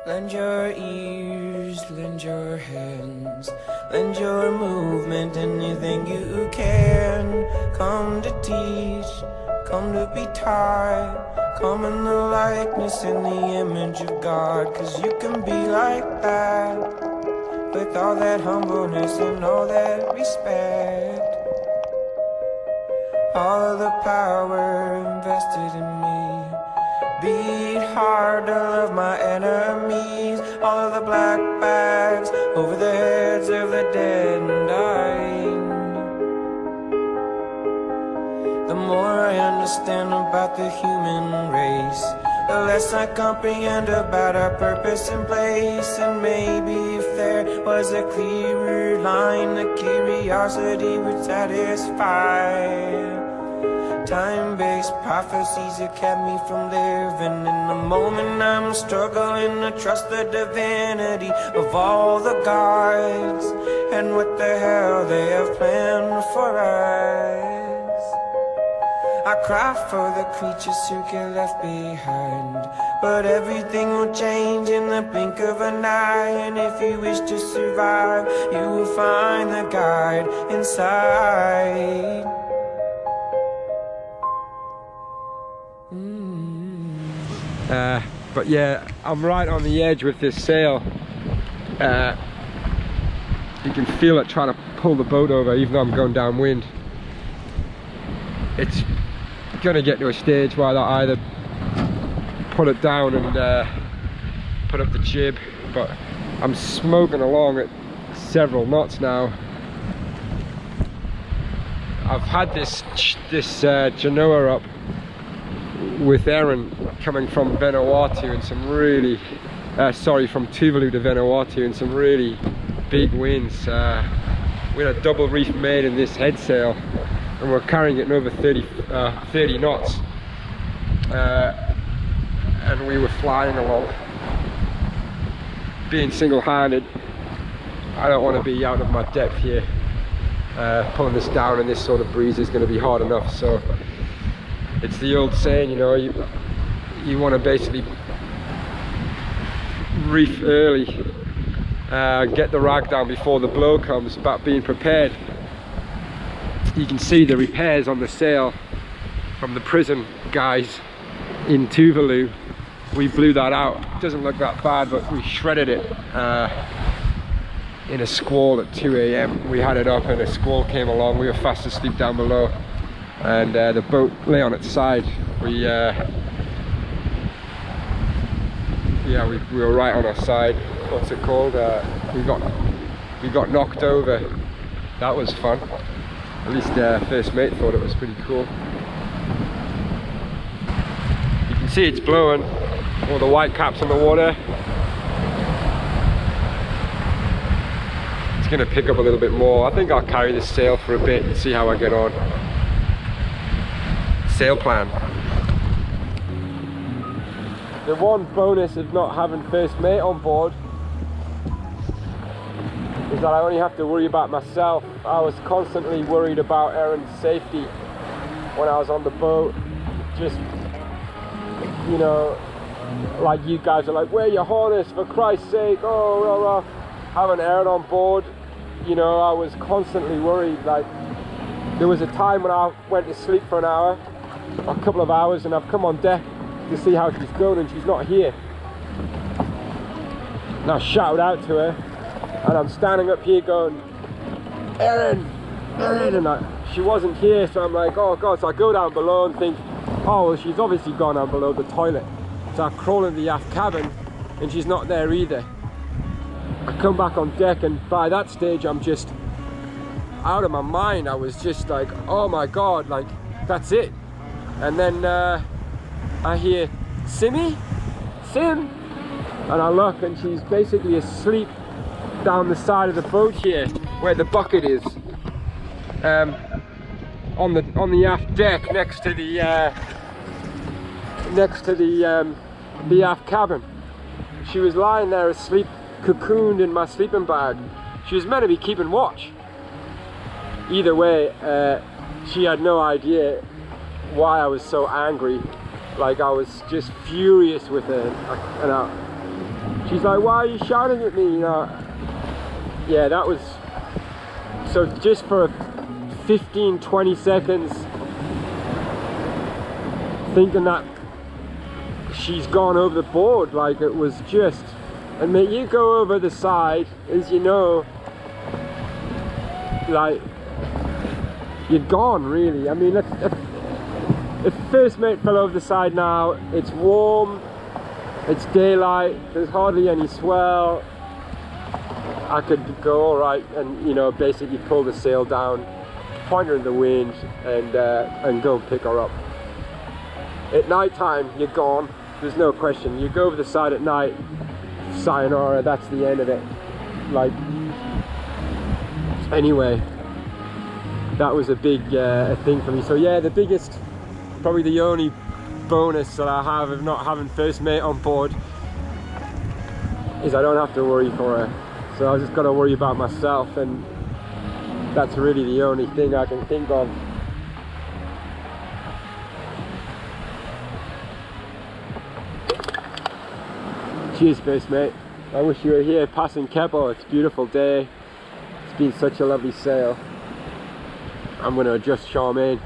Lend your ears, lend your hands, lend your movement, anything you can. Come to teach, come to be taught, come in the likeness and the image of God. 'Cause you can be like that, with all that humbleness and all that respect. All of the power invested in me. Beat hard to love my enemies. All of the black bags over the heads of the dead and dying. The more I understand about the human race, the less I comprehend about our purpose and place. And maybe if there was a clearer line, the curiosity would satisfy. Time-based prophecies that kept me from living. In the moment I'm struggling to trust the divinity of all the gods and what the hell they have planned for us. I cry for the creatures who get left behind, but everything will change in the blink of an eye. And if you wish to survive, you will find the guide inside. But yeah, I'm right on the edge with this sail. You can feel it trying to pull the boat over, even though I'm going downwind. It's gonna get to a stage where I either put it down and put up the jib, but I'm smoking along at several knots now. I've had this Genoa up with Erin coming from Vanuatu and some really, from Tuvalu to Vanuatu and some really big winds. We had a double reef made in this head sail and we're carrying it in over 30 knots. And we were flying along. Being single-handed, I don't want to be out of my depth here. Pulling this down in this sort of breeze is going to be hard enough. So it's the old saying, you know, you want to basically reef early, get the rag down before the blow comes, but being prepared. You can see the repairs on the sail from the prison guys in Tuvalu. We blew that out. It doesn't look that bad, but we shredded it in a squall at 2 AM. We had it up and a squall came along. We were fast asleep down below. And the boat lay on its side. We were right on our side. What's it called? We got knocked over. That was fun. At least first mate thought it was pretty cool. You can see it's blowing. All the white caps on the water. It's going to pick up a little bit more. I think I'll carry this sail for a bit and see how I get on. Sail plan. The one bonus of not having first mate on board is that I only have to worry about myself. I was constantly worried about Erin's safety when I was on the boat. Just, you know, like you guys are like, wear your harness for Christ's sake, oh, rah, rah. Having Erin on board, you know, I was constantly worried. Like, there was a time when I went to sleep for an hour, a couple of hours, and I've come on deck to see how she's going and she's not here. And I shouted out to her and I'm standing up here going, Erin, Erin, and she wasn't here, so I'm like, oh god. So I go down below and think, oh well, she's obviously gone down below the toilet. So I crawl in the aft cabin and she's not there either. I come back on deck and by that stage I'm just out of my mind. I was just like, oh my god, like that's it. And then I hear, Simmy? Sim? And I look and she's basically asleep down the side of the boat here, where the bucket is. On the aft deck next to the aft cabin. She was lying there asleep, cocooned in my sleeping bag. She was meant to be keeping watch. Either way, she had no idea why I was so angry. Like, I was just furious with her, and She's like, why are you shouting at me, you know? Yeah, that was, so just for 15-20 seconds thinking that she's gone over the board, like it was just, and mate, you go over the side, as you know, like you're gone really. I mean, if first mate fell over the side now, it's warm, it's daylight, there's hardly any swell, I could go all right and, you know, basically pull the sail down, point her in the wind, and go and pick her up. At night time, you're gone, there's no question. You go over the side at night, sayonara, that's the end of it. Like, anyway, that was a big thing for me. So yeah, the biggest, probably the only bonus that I have of not having first mate on board is I don't have to worry for her. So I just got to worry about myself, and that's really the only thing I can think of. Cheers, first mate. I wish you were here passing Keppel. It's a beautiful day. It's been such a lovely sail. I'm going to adjust Charmaine.